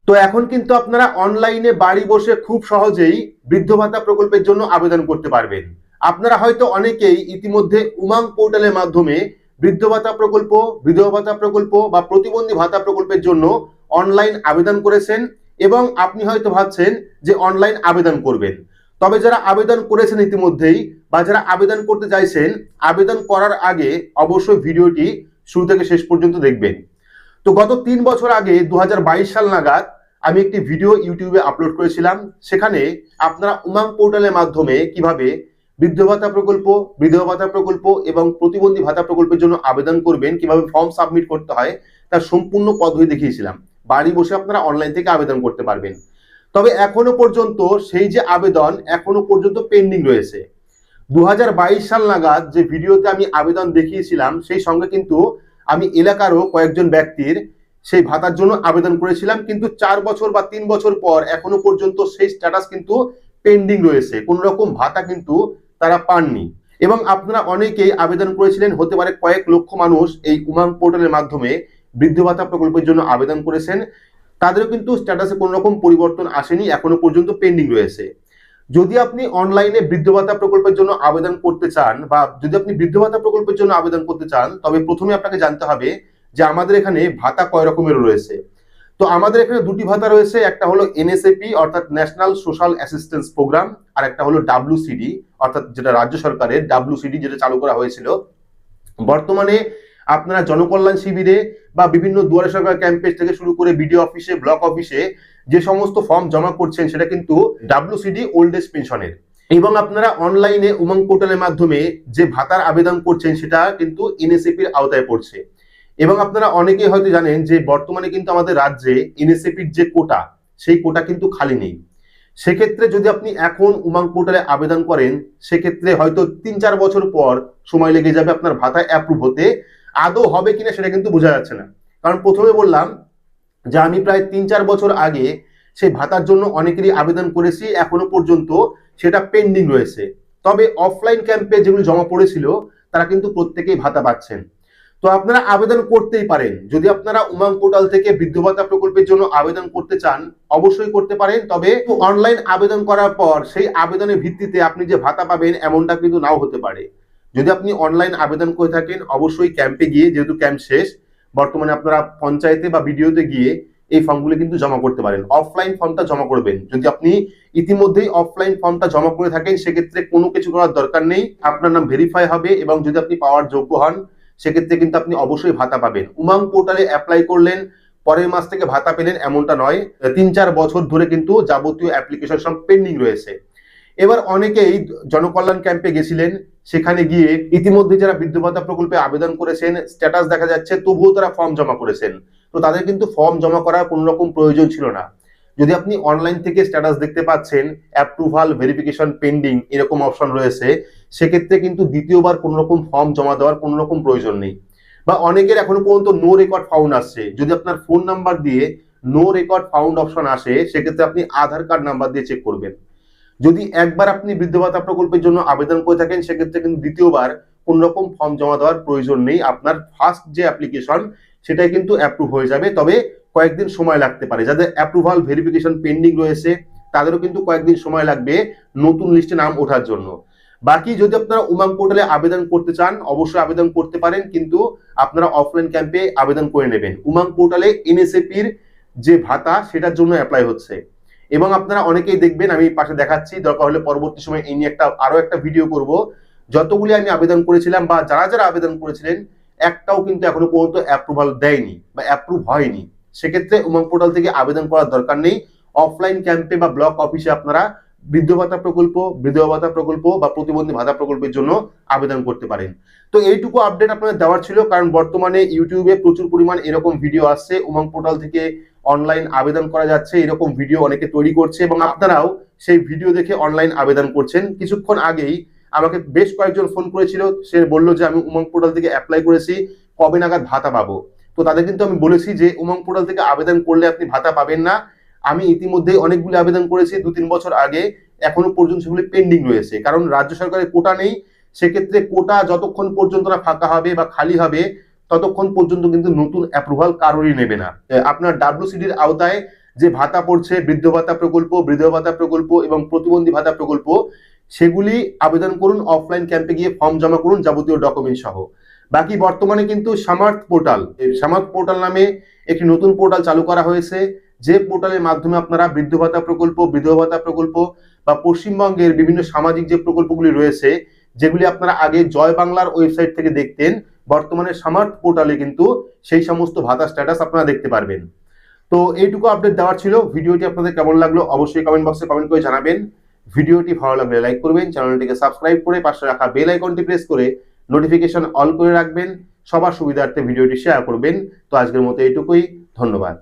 তো এখন কিন্তু আপনারা অনলাইনে বাড়ি বসে খুব সহজেই বৃদ্ধ ভাতা প্রকল্পের জন্য আবেদন করতে পারবেন। আপনারা হয়তো অনেকেই ইতিমধ্যে উমাং পোর্টালের মাধ্যমে বৃদ্ধ ভাতা প্রকল্প, বিধবা ভাতা প্রকল্প বা প্রতিবন্ধী ভাতা প্রকল্পের জন্য অনলাইন আবেদন করেছেন এবং আপনি হয়তো ভাবছেন যে অনলাইন আবেদন করবেন। তবে যারা আবেদন করেছেন ইতিমধ্যেই বা যারা আবেদন করতে চাইছেন, আবেদন করার আগে অবশ্যই ভিডিওটি শুরু থেকে শেষ পর্যন্ত দেখবেন। তো গত 3 বছর আগে 2022 সাল নাগাদ আমি একটি ভিডিও ইউটিউবে আপলোড করেছিলাম। সেখানে আপনারা উমাং পোর্টালের মাধ্যমে কিভাবে বৃদ্ধ ভাতা প্রকল্প, বিধবা ভাতা প্রকল্প এবং প্রতিবন্ধী ভাতা প্রকল্পের জন্য আবেদন করবেন, কিভাবে ফর্ম সাবমিট করতে হয় তার সম্পূর্ণ পদ্ধতি দেখিয়েছিলাম। বাড়ি বসে আপনারা অনলাইন থেকে আবেদন করতে পারবেন। তবে এখনো পর্যন্ত সেই যে আবেদন এখনো পর্যন্ত পেন্ডিং রয়েছে। 2022 সাল নাগাদ যে ভিডিওতে আমি আবেদন দেখিয়েছিলাম সেই সঙ্গে কিন্তু আমি এলাকারও কয়েকজন ব্যক্তির সেই ভাতার জন্য আবেদন করেছিলাম, কিন্তু 4 বছর বা 3 বছর পর এখনো পর্যন্ত সেই স্ট্যাটাস কিন্তু পেন্ডিং রয়েছে, কোন রকম ভাতা কিন্তু তারা পাননি। এবং আপনারা অনেকেই আবেদন করেছিলেন, হতে পারে কয়েক লক্ষ মানুষ এই উমাং পোর্টালের মাধ্যমে বৃদ্ধ ভাতা প্রকল্পের জন্য আবেদন করেছেন, তাদেরও কিন্তু স্ট্যাটাসে কোনো রকম পরিবর্তন আসেনি, এখনো পর্যন্ত পেন্ডিং রয়েছে। যদি আপনি অনলাইনে বৃদ্ধ ভাতা প্রকল্পের জন্য আবেদন করতে চান বা যদি আপনি বৃদ্ধ ভাতা প্রকল্পের জন্য আবেদন করতে চান, তবে প্রথমে আপনাকে জানতে হবে যে আমাদের এখানে ভাতা কয় রকমের রয়েছে। তো আমাদের এখানে দুটি ভাতা রয়েছে, একটা হলো এনএসএপি অর্থাৎ ন্যাশনাল সোশ্যাল অ্যাসিস্ট্যান্স প্রোগ্রাম, আর একটা হলো ডাব্লিউসিডি অর্থাৎ যেটা রাজ্য সরকারের ডাব্লিউসিডি, যেটা চালু করা হয়েছিল। বর্তমানে আপনারা জনকল্যাণ শিবিরে বা বিভিন্ন দুয়ারে সরকার ক্যাম্পেজ থেকে শুরু করে বিডিও অফিসে, ব্লক অফিসে যে সমস্ত ফর্ম জমা করছেন সেটা কিন্তু ডাব্লিউসিডি ওল্ড এজ পেনশনের। এবং আপনারা অনলাইনে উমং পোর্টালের মাধ্যমে যে ভাতার আবেদন করছেন সেটা কিন্তু এনএসএপির আওতায় পড়ছে। এবং আপনারা অনেকেই হয়তো জানেন যে বর্তমানে কিন্তু আমাদের রাজ্যে এনএসএপির যে কোটা, সেই কোটা কিন্তু খালি নেই। সেক্ষেত্রে যদি আপনি এখন উমাং পোর্টালে আবেদন করেন, সেক্ষেত্রে হয়তো 3-4 বছর পর সময় লেগে যাবে আপনার ভাতা অ্যাপ্রুভ হতে। আদৌ হবে কিনা সেটা কিন্তু বোঝা যাচ্ছে না, কারণ প্রথমে বললাম যে আমি প্রায় 3-4 বছর আগে সেই ভাতার জন্য অনেকেরই আবেদন করেছি, এখনো পর্যন্ত সেটা পেন্ডিং রয়েছে। তবে অফলাইন ক্যাম্পে যেগুলো জমা পড়েছিল তারা কিন্তু প্রত্যেকেই ভাতা পাচ্ছেন। তো আপনারা আবেদন করতেই পারেন। যদি আপনারা উমাং পোর্টাল থেকে বৃদ্ধ ভাতা প্রকল্পের জন্য আবেদন করতে চান, অবশ্যই করতে পারেন। তবে অনলাইন আবেদন করার পর সেই আবেদনের ভিত্তিতে আপনি যে ভাতা পাবেন এমনটা কিন্তু নাও হতে পারে। যদি আপনি অনলাইন আবেদন করে থাকেন, অবশ্যই ক্যাম্পে গিয়ে, যেহেতু ক্যাম্প শেষ, বর্তমানে আপনারা পঞ্চায়েতে বা বিডিওতে গিয়ে এই ফর্মগুলো কিন্তু জমা করতে পারেন। অফলাইন ফর্মটা জমা করবেন। যদি আপনি ইতিমধ্যেই অফলাইন ফর্মটা জমা করে থাকেন, সেক্ষেত্রে কোনো কিছু করার দরকার নেই, আপনার নাম ভেরিফাই হবে এবং যদি আপনি পাওয়ার যোগ্য হন, সেক্ষেত্রে কিন্তু আপনি অবশ্যই ভাতা পাবেন। উমাং পোর্টালে অ্যাপ্লাই করলেন, পরের মাস থেকে ভাতা পেলেন এমনটা নয়। 3-4 বছর ধরে কিন্তু যাবতীয় অ্যাপ্লিকেশন সব পেন্ডিং রয়েছে। এবার অনেকেই জনকল্যাণ ক্যাম্পে গেছিলেন, সেখানে গিয়ে ইতিমধ্যে যারা বৃদ্ধ ভাতা প্রকল্পে আবেদন করেছেন, স্ট্যাটাস দেখা যাচ্ছে, তবুও তারা ফর্ম জমা করেছেন। তো তাদের কিন্তু ফর্ম জমা করার কোনো রকম প্রয়োজন ছিল না। যদি আপনি অনলাইন থেকে স্ট্যাটাস দেখতে পাচ্ছেন অ্যাপ্রুভাল, ভেরিফিকেশন পেন্ডিং এরকম অপশন রয়েছে, সেক্ষেত্রে কিন্তু দ্বিতীয়বার কোনো রকম ফর্ম জমা দেওয়ার কোনো রকম প্রয়োজন নেই। বা অনেকের এখনো পর্যন্ত নো রেকর্ড ফাউন্ড আসছে। যদি আপনার ফোন নাম্বার দিয়ে নো রেকর্ড ফাউন্ড অপশন আসে, সেক্ষেত্রে আপনি আধার কার্ড নাম্বার দিয়ে চেক করবেন। যদি একবার আপনি বৃদ্ধ ভাতা প্রকল্পের জন্য আবেদন করে থাকেন, সেক্ষেত্রে কিন্তু দ্বিতীয়বার কোন রকম ফর্ম জমা দেওয়ার প্রয়োজন নেই। আপনার ফার্স্ট যে অ্যাপ্লিকেশন সেটাই কিন্তু অ্যাপ্রুভ হয়ে যাবে। তবে কয়েকদিন সময় লাগতে পারে। যাদের অ্যাপ্রুভাল ভেরিফিকেশন পেন্ডিং রয়েছে তাদেরও কিন্তু কয়েকদিন সময় লাগবে নতুন লিস্টে নাম ওঠার জন্য। বাকি যদি আপনারা উমাং পোর্টালে আবেদন করতে চান, অবশ্যই আবেদন করতে পারেন, কিন্তু আপনারা অফলাইন ক্যাম্পে আবেদন করে নেবেন। উমাং পোর্টালে এনএসএপির যে ভাতা সেটার জন্য অ্যাপ্লাই হচ্ছে। এবং আপনারা অনেকেই দেখবেন, আমি পাশে দেখাচ্ছি, দরকার হলে পরবর্তী সময় এই নিয়ে আরো একটা ভিডিও করব। যতগুলি আমি আবেদন করেছিলাম বা যারা যারা আবেদন করেছিলেন, একটাও কিন্তু এখনো পর্যন্ত অ্যাপ্রুভাল দেয়নি বা অ্যাপ্রুভ হয়নি। সেক্ষেত্রে উমং পোর্টাল থেকে আবেদন করার দরকার নেই। অফলাইন ক্যাম্পে বা ব্লক অফিসে আপনারা বৃদ্ধ ভাতা প্রকল্প, বিধবা ভাতা প্রকল্প বা প্রতিবন্ধী ভাতা প্রকল্পের জন্য আবেদন করতে পারেন। তো এইটুকু আপডেট আপনাদের দেওয়ার ছিল, কারণ বর্তমানে ইউটিউবে প্রচুর পরিমাণ এরকম ভিডিও আসছে, উমং পোর্টাল থেকে অনলাইন আবেদন করা যাচ্ছে এরকম ভিডিও অনেকে তৈরি করছে এবং আপনারাও সেই ভিডিও দেখে অনলাইন আবেদন করছেন। কিছুক্ষণ আগেই আমাকে বেশ কয়েকজন ফোন করেছিল, সে বলল যে আমি উমং পোর্টাল থেকে অ্যাপ্লাই করেছি, কবে নাগাদ ভাতা পাবো। তো তাদের কিন্তু আমি বলেছি যে উমং পোর্টাল থেকে আবেদন করলে আপনি ভাতা পাবেন না। আমি ইতিমধ্যে অনেকগুলি আবেদন করেছি 2-3 বছর আগে, এখনো পর্যন্ত সেগুলি পেন্ডিং রয়েছে, কারণ রাজ্য সরকারের কোটা নেই। সেক্ষেত্রে কোটা যতক্ষণ পর্যন্ত না ফাঁকা হবে বা খালি হবে, ততক্ষণ পর্যন্ত কিন্তু নতুন অ্যাপ্রুভাল কারোরই নেবে না। আপনার ডাব্লিউসিডির আওতায় যে ভাতা পড়ছে, বৃদ্ধ ভাতা প্রকল্প, বিধবা ভাতা প্রকল্প এবং প্রতিবন্ধী ভাতা প্রকল্প, সেগুলি আবেদন করুন, অফলাইন ক্যাম্পে গিয়ে ফর্ম জমা করুন যাবতীয় ডকুমেন্ট সহ। বাকি বর্তমানে কিন্তু সামার্থ পোর্টাল, সামার্থ পোর্টাল নামে একটি নতুন পোর্টাল চালু করা হয়েছে, যে পোর্টালের মাধ্যমে আপনারা বৃদ্ধ ভাতা প্রকল্প, বিধবা ভাতা প্রকল্প বা পশ্চিমবঙ্গের বিভিন্ন সামাজিক যে প্রকল্পগুলি রয়েছে, যেগুলি আপনারা আগে জয় বাংলার ওয়েবসাইট থেকে দেখতেন, বর্তমানে সামার্থ পোর্টালে কিন্তু সেই সমস্ত ভাতা স্ট্যাটাস আপনারা দেখতে পারবেন। তো এইটুকু আপডেট দেওয়ার ছিল। ভিডিওটি আপনাদের কেমন লাগলো অবশ্যই কমেন্ট বক্সে কমেন্ট করে জানাবেন। ভিডিওটি ভালো লাগলে লাইক করবেন, চ্যানেলটিকে সাবস্ক্রাইব করে পাশে রাখা বেল আইকনটি প্রেস করে নোটিফিকেশন অল করে রাখবেন, সবার সুবিধার্থে ভিডিওটি শেয়ার করবেন। তো আজকের মতো এইটুকুই, ধন্যবাদ।